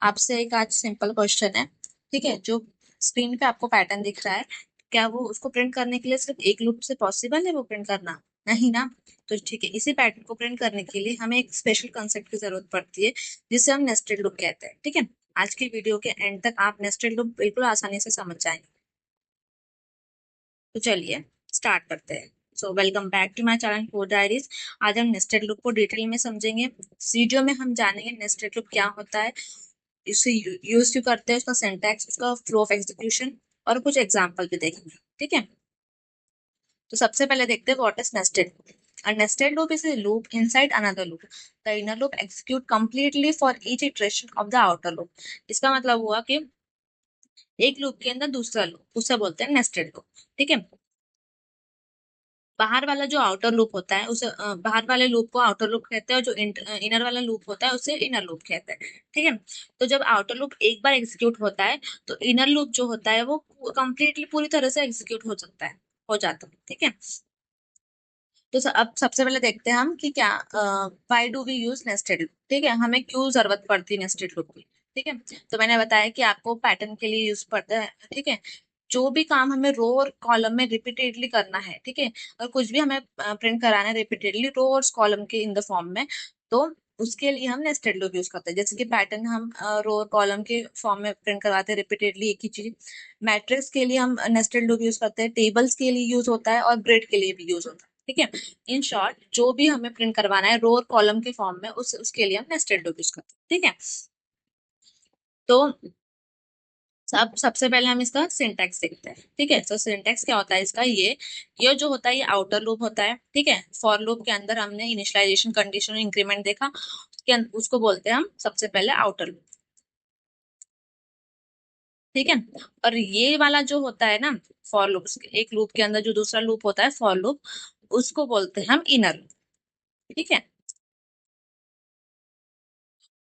आपसे एक आज सिंपल क्वेश्चन है। ठीक है, जो स्क्रीन पे आपको पैटर्न दिख रहा है, क्या वो उसको प्रिंट करने के लिए सिर्फ एक लूप से पॉसिबल है वो प्रिंट करना? नहीं ना। तो ठीक है, इसी पैटर्न को प्रिंट करने के लिए हमें एक स्पेशल कंसेप्ट की जरूरत पड़ती है, जिसे हम नेस्टेड लूप कहते हैं। ठीक है, आज की वीडियो के एंड तक आप नेस्टेड लूप बिल्कुल आसानी से समझ जाएंगे। तो चलिए स्टार्ट करते हैं। So welcome back to my channel code diaries. आज हम नेस्टेड लूप को डिटेल में समझेंगे। इस वीडियो में हम जानेंगे नेस्टेड लूप क्या होता है, इसे यूज क्यों करते हैं, उसका सिंटैक्स, उसका फ्लो ऑफ एग्जीक्यूशन और कुछ एग्जांपल भी देखेंगे। ठीक है, तो सबसे पहले देखते हैं what is nested. A nested loop is a loop inside another loop. The inner loop execute completely for each iteration of the outer loop. इसका मतलब हुआ कि एक लूप के अंदर दूसरा लूप, उसे बोलते हैं नेस्टेड लूप। ठीक है, बाहर वाला जो आउटर लूप होता है उसे बाहर वाले लूप को आउटर लूप कहते हैं, और जो इनर वाला लूप होता है उसे इनर लूप कहते हैं। ठीक है, तो जब आउटर लूप एक बार एग्जीक्यूट होता है तो इनर लूप जो होता है वो कंप्लीटली पूरी तरह से एग्जीक्यूट हो सकता है, हो जाता है। ठीक है, तो अब सबसे पहले देखते हैं हम कि क्या why do we use nested loop. ठीक है, हमें क्यों जरूरत पड़ती है नेस्टेड लूप की। ठीक है, तो मैंने बताया कि आपको पैटर्न के लिए यूज पड़ता है। ठीक है, जो भी काम हमें रो और कॉलम में रिपीटेडली करना है, ठीक है, और कुछ भी हमें प्रिंट कराना है रिपीटेडली रो और कॉलम के इन द फॉर्म में, तो उसके लिए हम नेस्टेड लूप यूज करते हैं। जैसे कि पैटर्न हम रो और कॉलम के फॉर्म में प्रिंट करवाते हैं रिपीटेडली एक ही चीज। मैट्रिक्स के लिए हम नेस्टेड लूप यूज करते हैं, टेबल्स के लिए यूज होता है और ग्रिड के लिए भी यूज होता है। ठीक है, इन शॉर्ट जो भी हमें प्रिंट करवाना है रो और कॉलम के फॉर्म में, उसके लिए हम नेस्टेड लूप यूज करते हैं। ठीक है, तो सबसे पहले हम इसका सिंटैक्स देखते हैं। ठीक है, तो सिंटैक्स क्या होता है इसका, ये जो होता है ये आउटर लूप होता है। ठीक है, फॉर लूप के अंदर हमने इनिशियलाइजेशन, कंडीशन, इंक्रीमेंट देखा, उसको बोलते हैं हम सबसे पहले आउटर लूप। ठीक है, और ये वाला जो होता है ना फॉर लूप, एक लूप के अंदर जो दूसरा लूप होता है फॉर लूप, उसको बोलते हैं हम इनर लूप। ठीक है,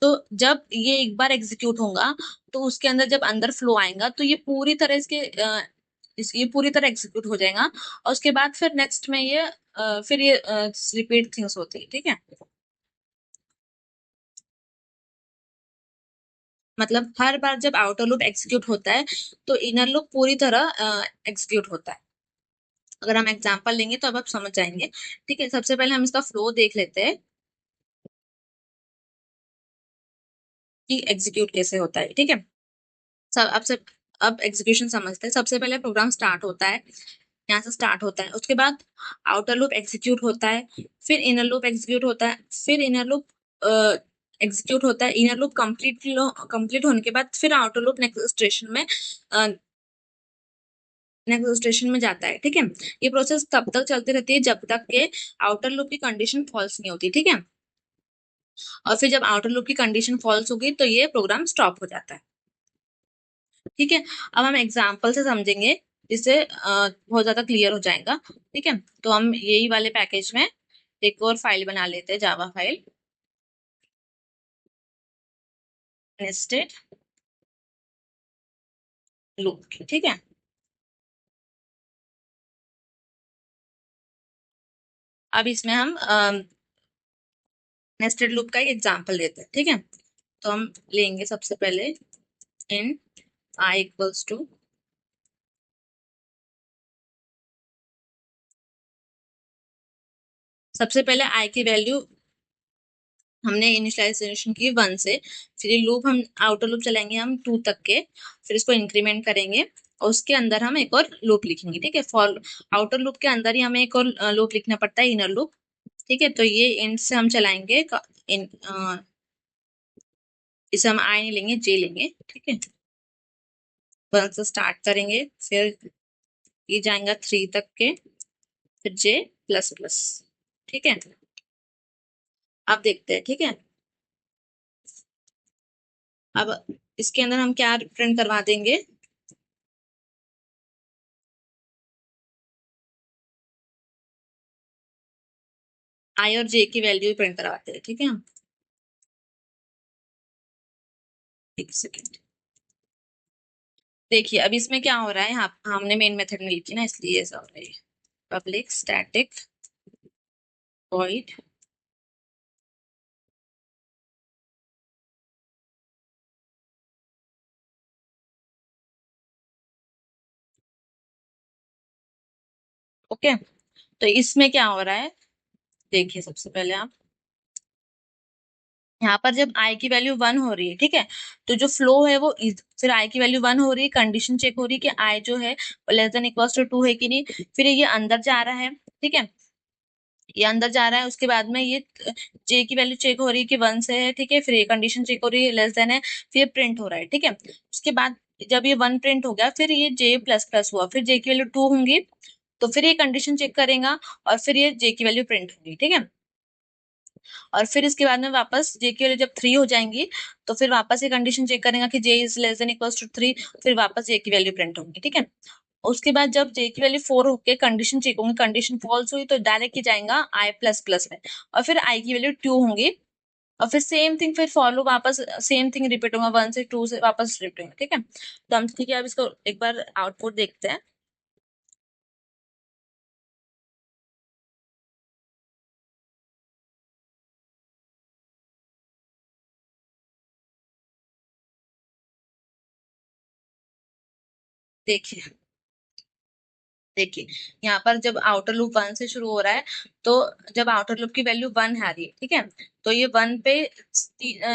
तो जब ये एक बार एग्जीक्यूट होगा तो उसके अंदर जब अंदर फ्लो आएगा तो ये पूरी तरह ये पूरी तरह एग्जीक्यूट हो जाएगा, और उसके बाद फिर नेक्स्ट में फिर ये रिपीट थिंग्स होती है। ठीक है, मतलब हर बार जब आउटर लूप एग्जीक्यूट होता है तो इनर लूप पूरी तरह एग्जीक्यूट होता है। अगर हम एग्जांपल लेंगे तो अब आप समझ जाएंगे। ठीक है, सबसे पहले हम इसका फ्लो देख लेते हैं कि एग्जीक्यूट कैसे होता है। ठीक है, सब अब एग्जीक्यूशन समझते हैं। सबसे पहले प्रोग्राम स्टार्ट होता है, यहाँ से स्टार्ट होता है, उसके बाद आउटर लूप एग्जीक्यूट होता है, फिर इनर लूप एग्जीक्यूट होता है, फिर इनर लूप एग्जीक्यूट होता है। इनर लूप कंप्लीट होने के बाद फिर आउटर लूप नेक्स्ट स्टेशन में जाता है। ठीक है, ये प्रोसेस तब तक चलती रहती है जब तक के आउटर लूप की कंडीशन फॉल्स नहीं होती। ठीक है, और फिर जब आउटर लूप की कंडीशन फॉल्स होगी तो ये प्रोग्राम स्टॉप हो जाता है। ठीक है, अब हम एग्जाम्पल से समझेंगे, जिससे बहुत ज्यादा क्लियर हो जाएगा। ठीक है, तो हम यही वाले पैकेज में एक और फाइल बना लेते हैं, जावा फाइल नेस्टेड लूप की। ठीक है, अब इसमें हम नेस्टेड लूप का एक एग्जाम्पल लेते हैं। ठीक है, तो हम लेंगे सबसे पहले इन आई इक्वल्स टू, सबसे पहले आई की वैल्यू हमने इनिशियलाइजेशन की 1 से, फिर ये लूप हम आउटर लूप चलाएंगे हम 2 तक के, फिर इसको इंक्रीमेंट करेंगे और उसके अंदर हम एक और लूप लिखेंगे। ठीक है, फॉर आउटर लूप के अंदर ही हमें एक और लूप लिखना पड़ता है, इनर लूप। ठीक है, तो ये इंड से हम चलाएंगे इन इसे हम आई नहीं लेंगे, जे लेंगे। ठीक है, 1 से स्टार्ट करेंगे, फिर ये जाएगा 3 तक के, फिर जे प्लस प्लस। ठीक है, अब देखते हैं। ठीक है, अब इसके अंदर हम क्या प्रिंट करवा देंगे, आई और जे की वैल्यू प्रिंट करवाते हैं। ठीक है, एक सेकेंड, देखिए अब इसमें क्या हो रहा है, यहाँ हमने मेन मेथड में लिखी ना इसलिए ऐसा हो रहा है। Public static void okay. तो इसमें क्या हो रहा है, देखिए सबसे पहले आप यहाँ पर जब आई की वैल्यू 1 हो रही है, ठीक है, तो जो फ्लो है वो फिर आई की वैल्यू 1 हो रही है, कंडीशन चेक हो रही है कि आई जो है लेस देन इक्वल टू 2 है कि नहीं, फिर ये अंदर जा रहा है, ठीक है, ये अंदर जा रहा है, उसके बाद में ये जे की वैल्यू चेक हो रही है कि 1 से है, ठीक है, फिर ये कंडीशन चेक हो रही है लेस देन है, फिर प्रिंट हो रहा है, ठीक है, उसके बाद जब ये 1 प्रिंट हो गया, फिर ये जे प्लस प्लस हुआ, फिर जे की वैल्यू 2 होंगी, तो फिर ये कंडीशन चेक करेगा और फिर ये जे की वैल्यू प्रिंट होगी, ठीक है, और फिर इसके बाद में वापस जे की वैल्यू जब 3 हो जाएंगी, तो फिर वापस ये कंडीशन चेक करेगा कि J is less than equal to 3, फिर वापस जे की वैल्यू प्रिंट होगी, ठीक है, उसके बाद जब जे की वैल्यू 4 होके कंडीशन चेक होंगी, कंडीशन फॉल्स हुई तो डायरेक्ट ही जाएगा आई प्लस प्लस में, और फिर आई की वैल्यू 2 होंगी, और फिर सेम थिंग फिर फॉलो वापस सेम थिंग रिपीट होगा, 1 से 2 से वापस रिपीट होगा, ठीक है, तो हम ठीक है अब इसको एक बार आउटपुट देखते हैं। देखिए, देखिए यहाँ पर जब आउटर लूप 1 से शुरू हो रहा है, तो जब आउटर लूप की वैल्यू 1 है आ रही है, ठीक है, तो ये 1 पे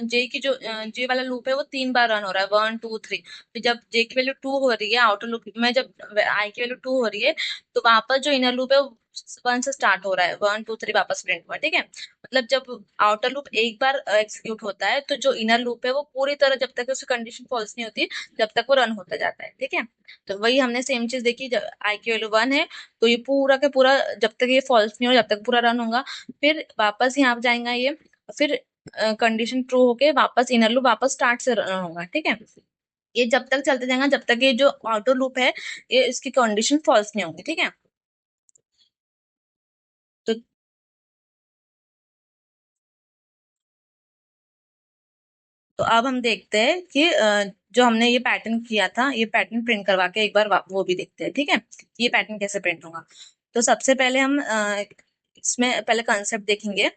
जे की जो जे वाला लूप है वो 3 बार रन हो रहा है, 1 2 3, फिर जब जे की वैल्यू 2 हो रही है आउटर लूप में, जब आई की वैल्यू 2 हो रही है, तो वापस जो इनर लूप है वो 1 से स्टार्ट हो रहा है, 1 2 3 वापस प्रिंट हुआ, ठीक है, मतलब जब आउटर लूप एक बार एग्जीक्यूट होता है, तो जो इनर लूप है वो पूरी तरह जब तक उसकी कंडीशन फॉल्स नहीं होती, जब तक वो रन होता जाता है, ठीक है, तो वही हमने सेम चीज देखी, जब आई की वैल्यू 1 है, तो ये पूरा के पूरा जब तक ये फॉल्स नहीं हो जब तक पूरा रन होगा, फिर वापस यहाँ पे जाएगा ये, फिर कंडीशन ट्रू होके वापस इनर लूप वापस स्टार्ट से रन होगा, ठीक है, ये जब तक चलते जाएगा जब तक ये जो आउटर लूप है ये इसकी कंडीशन फॉल्स नहीं होगी, ठीक है, तो अब हम देखते हैं कि जो हमने ये पैटर्न किया था, ये पैटर्न प्रिंट करवा के एक बार वो भी देखते हैं, ठीक है, ये पैटर्न कैसे प्रिंट होगा। तो सबसे पहले हम इसमें पहले कंसेप्ट देखेंगे,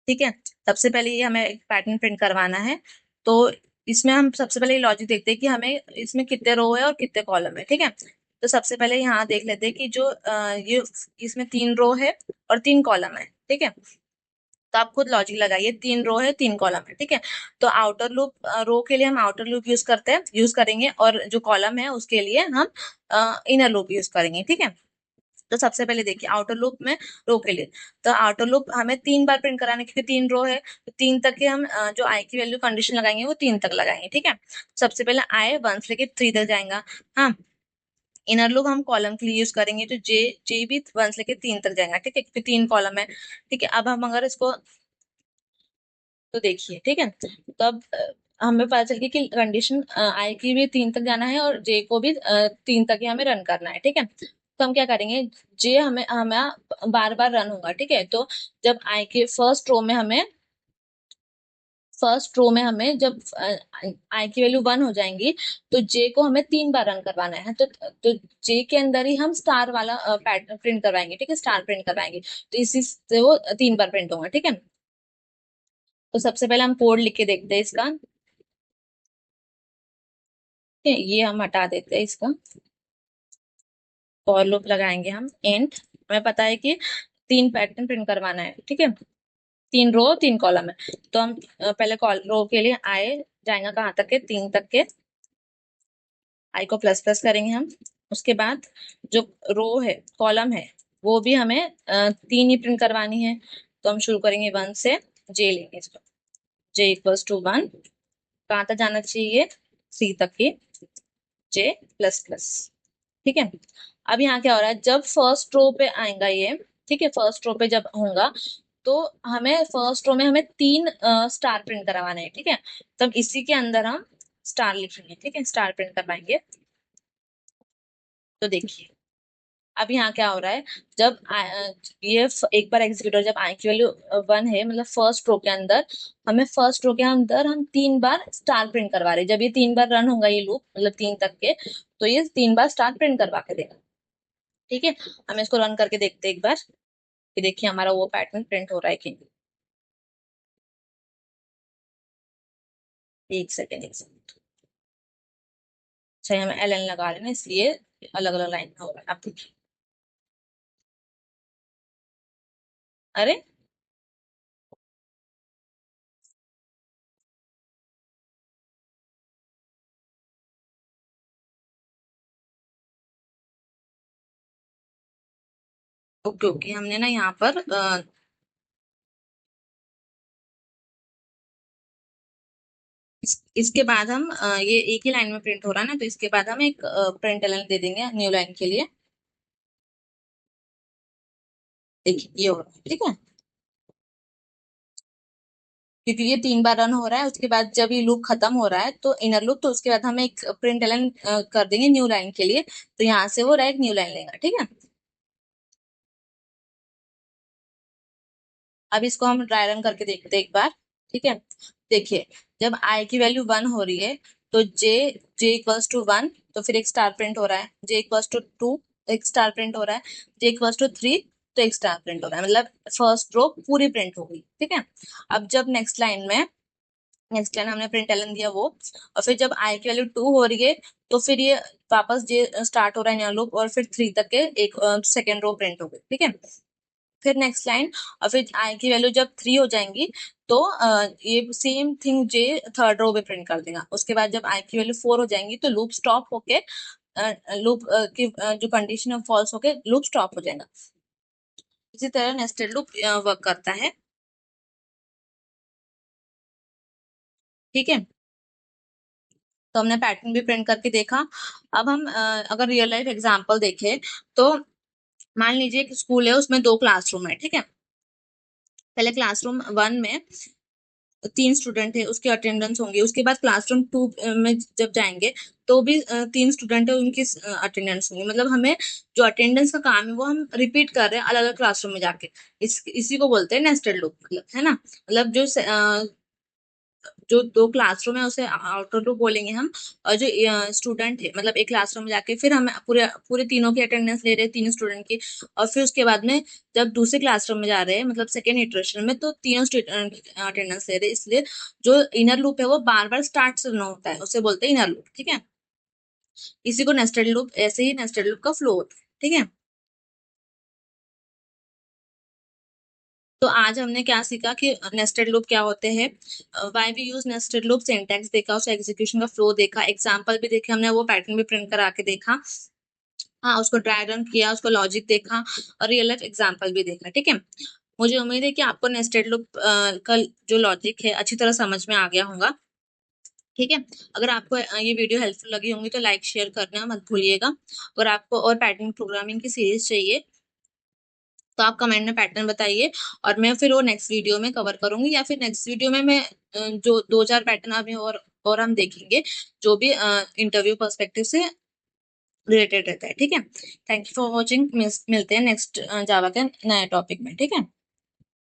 ठीक है, सबसे पहले ये हमें एक पैटर्न प्रिंट करवाना है, तो इसमें हम सबसे पहले लॉजिक देखते हैं कि हमें इसमें कितने रो है और कितने कॉलम है, ठीक है, तो सबसे पहले यहाँ देख लेते हैं कि जो ये इसमें 3 रो है और 3 कॉलम है, ठीक है, तो आप खुद लॉजिक लगाइए, 3 रो है 3 कॉलम है, ठीक है, तो आउटर लूप रो के लिए हम आउटर लूप यूज करेंगे, और जो कॉलम है उसके लिए हम इनर लूप यूज करेंगे, ठीक है, तो सबसे पहले देखिए आउटर लूप में रो के लिए, तो आउटर लूप हमें 3 बार प्रिंट कराने, क्योंकि 3 रो है, तो 3 तक के हम जो आई की वैल्यू कंडीशन लगाएंगे वो 3 तक लगाएंगे, ठीक है, सबसे पहले आई 1 से लेके 3 तक जाएगा, हाँ, इनर लूप हम कॉलम के लिए यूज करेंगे, तो जे जे भी 1 से लेके 3 तक जाएगा, ठीक है, क्योंकि 3 कॉलम है, ठीक है, अब हम अगर इसको तो देखिए, ठीक है, तो अब हमें पता चल गया कि कंडीशन आई की भी 3 तक जाना है और जे को भी 3 तक ही हमें रन करना है, ठीक है, तो हम क्या करेंगे, जे हमें हमें बार बार रन होगा, ठीक है, तो जब आई के फर्स्ट रो में हमें जब आई की वैल्यू 1 हो जाएंगी, तो जे को हमें 3 बार रन करवाना है, तो जे के अंदर ही हम स्टार वाला पैटर्न प्रिंट करवाएंगे, ठीक है, स्टार प्रिंट करवाएंगे, तो इसी से वो 3 बार प्रिंट होगा, ठीक है, तो सबसे पहले हम कोड लिख के देखते हैं इसका, ठीक है, ये हम हटा देते हैं इसका, फॉर लूप लगाएंगे हम एंड, हमें पता है कि 3 पैटर्न प्रिंट करवाना है, ठीक है, 3 रो 3 कॉलम है, तो हम पहले रो के लिए आए जाएगा कहाँ तक के 3 तक के, आई को प्लस प्लस करेंगे हम, उसके बाद जो रो है कॉलम है वो भी हमें 3 ही प्रिंट करवानी है, तो हम शुरू करेंगे 1 से, जे लेंगे इसको, जे इक्वल्स टू 1, कहाँ तक जाना चाहिए, 3 तक की, जे प्लस प्लस, ठीक है, अब यहाँ क्या हो रहा है, जब फर्स्ट रो पे आएगा ये, ठीक है, फर्स्ट रो पे जब होगा, तो हमें फर्स्ट रो में हमें 3 स्टार प्रिंट करवाना है, ठीक है, तब इसी के अंदर हम स्टार लिखेंगे, ठीक है, स्टार प्रिंट करवाएंगे, तो देखिए अब यहाँ क्या हो रहा है, जब ये एक बार एग्जीक्यूट हो, जब आई की वैल्यू 1 है, मतलब फर्स्ट रो के अंदर, हमें फर्स्ट रो के अंदर हम 3 बार स्टार प्रिंट करवा रहे हैं, जब ये 3 बार रन होगा ये लूप, मतलब 3 तक के, तो ये 3 बार स्टार प्रिंट करवा के देगा, ठीक है, हम इसको रन करके देखते हैं एक बार कि देखिए हमारा वो पैटर्न प्रिंट हो रहा है कि नहीं, एक सेकेंड। अच्छा, हम एल एन लगा रहे हैं ना इसलिए अलग अलग लाइन में हो रहा है, आप देखिए। अरे ओके ओके, हमने ना यहाँ पर इसके बाद हम ये एक ही लाइन में प्रिंट हो रहा है ना, तो इसके बाद हम एक प्रिंट लाइन दे देंगे न्यू लाइन के लिए। देखिए ये हो रहा है, ठीक है, क्योंकि ये 3 बार रन हो रहा है। उसके बाद जब ये लूप खत्म हो रहा है तो इनर लूप, तो उसके बाद हम एक प्रिंट लाइन कर देंगे न्यू लाइन के लिए, तो यहाँ से वो डायरेक्ट न्यू लाइन लेगा, ठीक है। अब इसको हम ड्राई रन करके देखते हैं एक बार, ठीक है। देखिए, जब आई की वैल्यू 1 हो रही है तो जे जे इक्वल्स टू 1, तो फिर एक स्टार प्रिंट हो रहा है। जे इक्वल्स टू 2, एक स्टार प्रिंट हो रहा है। जे इक्वल्स टू 3, तो एक स्टार प्रिंट हो रहा है, मतलब फर्स्ट रो पूरी प्रिंट हो गई, ठीक है। अब जब नेक्स्ट लाइन हमने प्रिंट एलन दिया वो, और फिर जब आई की वैल्यू 2 हो रही है तो फिर ये वापस जे स्टार्ट हो रहा है नया लूप, और फिर 3 तक के एक सेकेंड रो प्रिंट हो गई, ठीक है। फिर नेक्स्ट लाइन, और फिर आई की वैल्यू जब 3 हो जाएंगी तो ये सेम थिंग जे थर्ड रो पे प्रिंट कर देगा। उसके बाद जब आई की वैल्यू 4 हो जाएंगी तो लूप स्टॉप होके लूप की जो कंडीशन है फॉल्स होके लूप स्टॉप हो जाएगा। इसी तरह नेस्टेड लूप वर्क करता है, ठीक है। तो हमने पैटर्न भी प्रिंट करके देखा। अब हम अगर रियल लाइफ एग्जांपल देखें तो मान लीजिए एक स्कूल है, उसमें 2 क्लासरूम है, ठीक है। पहले क्लासरूम 1 में 3 स्टूडेंट है, उसके अटेंडेंस होंगे। उसके बाद क्लासरूम 2 में जब जाएंगे तो भी 3 स्टूडेंट है, उनकी अटेंडेंस होंगी। मतलब हमें जो अटेंडेंस का काम है वो हम रिपीट कर रहे हैं अलग अलग क्लासरूम में जाके। इसी को बोलते हैं नेस्टेड लूप, मतलब है ना। मतलब जो 2 क्लासरूम है उसे आउटर लूप बोलेंगे हम। और जो स्टूडेंट है, मतलब एक क्लासरूम में जाके फिर हम पूरे पूरे तीनों की अटेंडेंस ले रहे हैं, 3 स्टूडेंट की। और फिर उसके बाद में जब दूसरे क्लासरूम में जा रहे हैं, मतलब सेकेंड इटरेशन में, तो तीनों स्टूडेंट अटेंडेंस ले रहे हैं। इसलिए जो इनर लूप है वो बार बार स्टार्ट से होना होता है, उसे बोलते हैं इनर लूप, ठीक है। इसी को नेस्टेड लूप, ऐसे ही नेस्टेड लूप का फ्लो होता है, ठीक है। तो आज हमने क्या सीखा कि नेस्टेड लूप क्या होते हैं, why we use nested loop, syntax देखा, उसका एग्जीक्यूशन का फ्लो देखा, एग्जांपल भी देखे हमने, वो पैटर्न भी प्रिंट करा के देखा। हाँ, उसको ड्राई रन किया, उसको लॉजिक देखा, और रियल लाइफ एग्जांपल भी देखा, ठीक है। मुझे उम्मीद है कि आपको नेस्टेड लूप का जो लॉजिक है अच्छी तरह समझ में आ गया होगा, ठीक है। अगर आपको ये वीडियो हेल्पफुल लगी होंगी तो लाइक शेयर करना मत भूलिएगा। अगर आपको और पैटर्न प्रोग्रामिंग की सीरीज चाहिए तो आप कमेंट में पैटर्न बताइए, और मैं फिर वो नेक्स्ट वीडियो में कवर करूंगी, या फिर नेक्स्ट वीडियो में मैं जो 2-4 पैटर्न अभी और हम देखेंगे, जो भी इंटरव्यू पर्सपेक्टिव से रिलेटेड रहता है, ठीक है। थैंक यू फॉर वॉचिंग, मिलते हैं नेक्स्ट जावा के नए टॉपिक में, ठीक है।